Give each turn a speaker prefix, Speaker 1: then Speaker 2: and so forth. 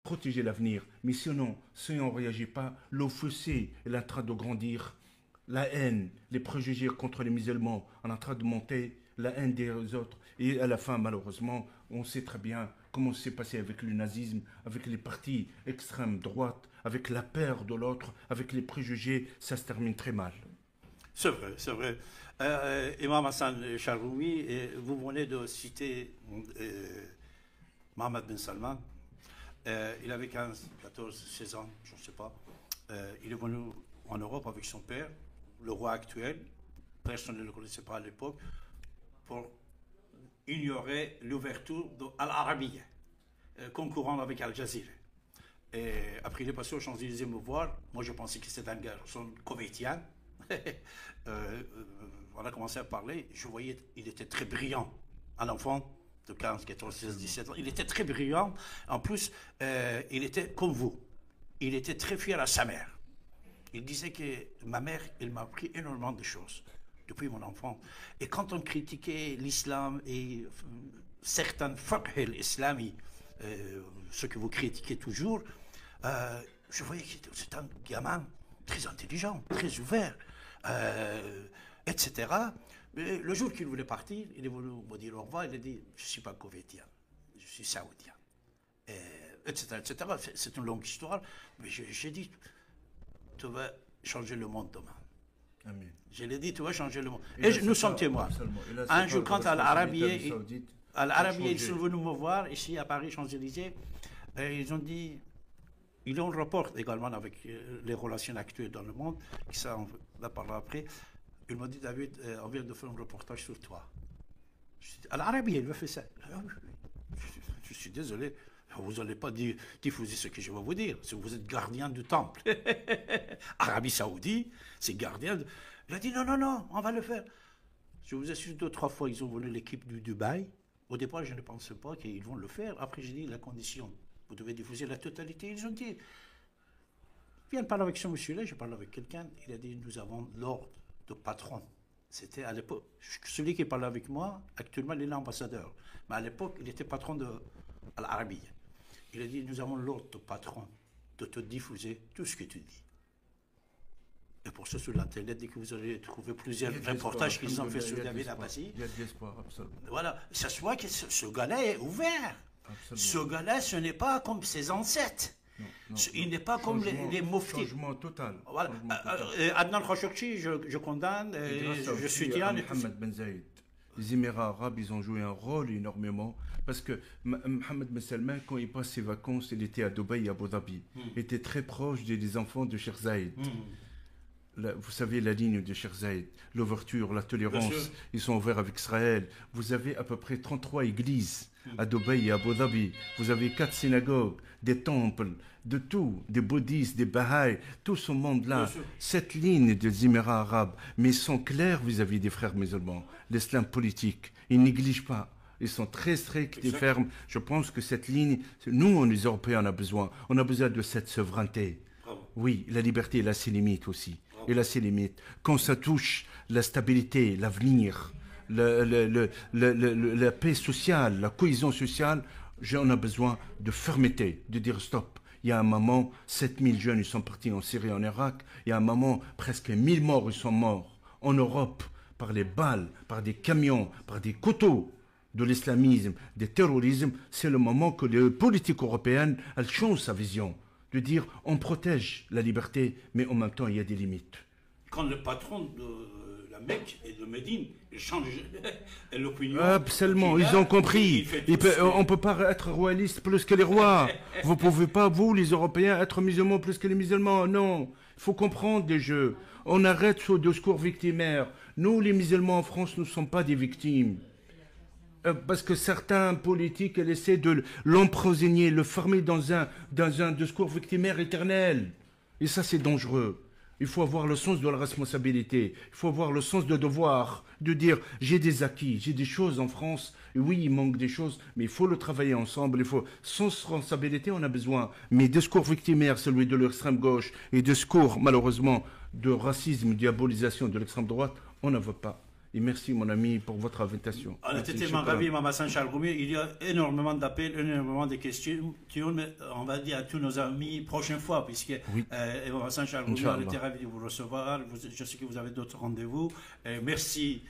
Speaker 1: protéger l'avenir. Mais sinon, si on ne réagit pas, le fossé est en train de grandir. La haine, les préjugés contre les musulmans, on est en train de monter, la haine des autres. Et à la fin, malheureusement, on sait très bien comment c'est passé avec le nazisme, avec les partis extrême droite, avec la peur de l'autre, avec les préjugés, ça se termine très mal.
Speaker 2: C'est vrai, c'est vrai. Imam Hassan Charoui, vous venez de citer Mohammed Ben Salman. Il avait 15, 14, 16 ans, je ne sais pas. Il est venu en Europe avec son père, le roi actuel. Personne ne le connaissait pas à l'époque, pour ignorer l'ouverture de Al-Arabiya, concurrent avec Al Jazeera. Et après, il est passé aux Champs-Élysées me voir. Moi, je pensais que c'était un garçon koweïtien. On a commencé à parler. Je voyais, il était très brillant. Un enfant de 15, 14, 16, 17 ans. Il était très brillant. En plus, il était comme vous. Il était très fier à sa mère. Il disait que ma mère, elle m'a appris énormément de choses depuis mon enfant. Et quand on critiquait l'islam et certains fiqh islami, ce que vous critiquez toujours, je voyais que c'était un gamin très intelligent, très ouvert, etc. Mais le jour qu'il voulait partir, il est venu me dire au revoir, il a dit, je ne suis pas koweïtien, je suis saoudien, etc., etc. C'est une longue histoire, mais j'ai dit, tu vas changer le monde demain.
Speaker 1: Amen.
Speaker 2: Je l'ai dit, tu vas changer le monde. Et nous sommes témoins. Un jour, quand à l'Arabie, ils sont venus me voir ici à Paris, Champs-Élysées, ils ont dit, ils ont un rapport également avec les relations actuelles dans le monde, qui ça, on va parler après. Ils m'ont dit, David, on vient de faire un reportage sur toi. À l'Arabie, il m'a fait ça. Je suis désolé, vous n'allez pas diffuser ce que je vais vous dire. Si vous êtes gardien du temple. Arabie Saoudite, c'est gardien. Il a dit non, non, non, on va le faire. Je vous assure, 2 ou 3 fois, ils ont venu l'équipe du Dubaï. Au départ, je ne pensais pas qu'ils vont le faire. Après, j'ai dit la condition. Vous devez diffuser la totalité. Ils ont dit, viens parler avec ce monsieur-là. Je parle avec quelqu'un. Il a dit, nous avons l'ordre de patron. C'était à l'époque, celui qui parlait avec moi, actuellement, il est l'ambassadeur. Mais à l'époque, il était patron de l'Arabie. Il a dit, nous avons l'ordre de patron de te diffuser tout ce que tu dis. Et pour ça, sur l'Internet, dès que vous allez trouver plusieurs reportages qu'ils ont fait sur David Abbassi.
Speaker 1: Il y a de l'espoir, absolument.
Speaker 2: Voilà, ça se voit que ce gars-là est ouvert. Absolument. Ce gars-là, ce n'est pas comme ses ancêtres. Non, il n'est pas comme les muftis.
Speaker 1: Changement total.
Speaker 2: Voilà. Adnan Khashoggi, je condamne, je soutiens.
Speaker 1: Mohammed Ben Zayed. Les Émirats arabes, ils ont joué un rôle énormément. Parce que Mohammed Ben Salman, quand il passe ses vacances, il était à Dubaï, à Abu Dhabi. Il était très proche des enfants de Cheikh Zayed. Vous savez, la ligne de Cheikh Zayed, l'ouverture, la tolérance, ils sont ouverts avec Israël. Vous avez à peu près 33 églises à Dubaï et à Abu Dhabi. Vous avez 4 synagogues, des temples, de tout, des bouddhistes, des baha'is, tout ce monde-là. Cette ligne des Émirats arabes, mais ils sont clairs vis-à-vis des frères musulmans. L'islam politique, ils négligent pas. Ils sont très stricts et fermes. Je pense que cette ligne, nous, les Européens, on a besoin. On a besoin de cette souveraineté. Oui, la liberté, elle a ses limites aussi. Elle a ses limites. Quand ça touche la stabilité, l'avenir, la paix sociale, la cohésion sociale, on a besoin de fermeté, de dire stop. Il y a un moment, 7000 jeunes, ils sont partis en Syrie, en Irak. Il y a un moment, presque 1000 morts, ils sont morts. En Europe, par les balles, par des camions, par des couteaux de l'islamisme, des terrorismes. C'est le moment que les politiques européennes, elles changent sa vision. De dire, on protège la liberté, mais en même temps, il y a des limites.
Speaker 2: Quand le patron de la Mecque et de Médine, il change l'opinion.
Speaker 1: Absolument, ils ont compris. On ne peut pas être royaliste plus que les rois. Vous ne pouvez pas, vous, les Européens, être musulmans plus que les musulmans. Non, il faut comprendre les jeux. On arrête ce discours victimaire. Nous, les musulmans en France, nous ne sommes pas des victimes. Parce que certains politiques, elles essaient de l'empoisonner, le former dans un discours victimaire éternel. Et ça, c'est dangereux. Il faut avoir le sens de la responsabilité. Il faut avoir le sens de devoir. De dire, j'ai des acquis, j'ai des choses en France. Et oui, il manque des choses, mais il faut le travailler ensemble. Il faut, sans responsabilité, on a besoin. Mais discours victimaire, celui de l'extrême gauche, et discours, malheureusement, de racisme, diabolisation de l'extrême droite, on n'en veut pas. Et merci, mon ami, pour votre invitation.
Speaker 2: On était tellement ravis, Maman Chargoumi. Il y a énormément d'appels, énormément de questions. On va dire à tous nos amis, prochaine fois, puisque Maman Chargoumi, on était ravis de vous recevoir. Je sais que vous avez d'autres rendez-vous. Merci